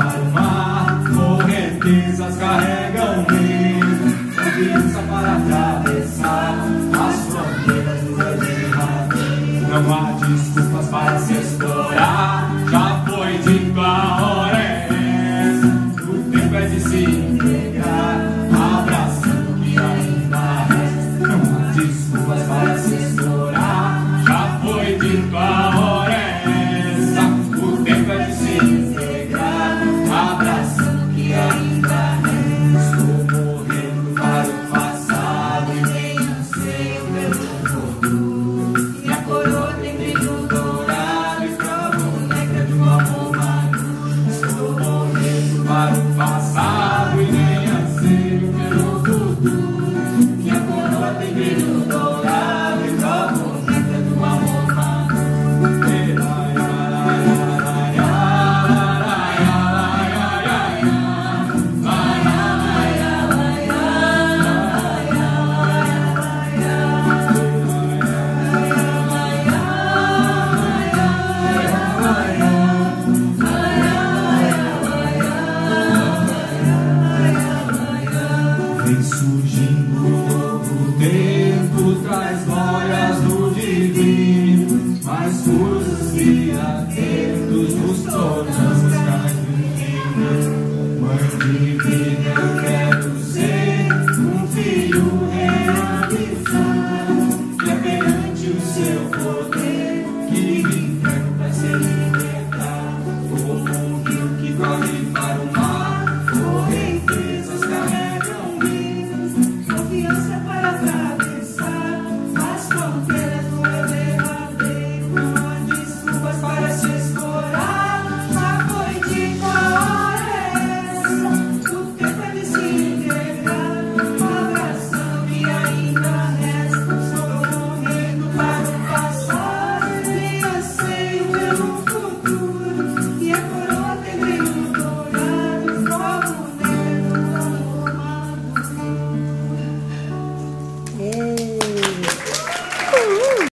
para o mar, correntezas carregam medo, confiança para atravessar as fronteiras do deserto. Não há desculpas para se explorar, já foi dito, a hora é essa. O tempo é de se integrar, abraçando o que ainda resta. Não há desculpas para se explorar, já foi dito, a hora é essa. O tempo é de se integrar, abraçando o que ainda resta. Estou morrendo para o passado e nem anseio pelo futuro. Minha coroa tem brilho dourado e prova negra de um amor maduro. Estou morrendo para o passado e nem anseio pelo futuro. Minha coroa tem brilho dourado e prova negra de um amor maduro. Vem surgindo um novo tempo, traz glórias do divino, mais cursos e atentos nos tornamos caminhos. Mãe divina, eu quero ser um filho realizado, que é perante o seu poder, que me entrego para ser libertado. Como um rio que corre para o mar,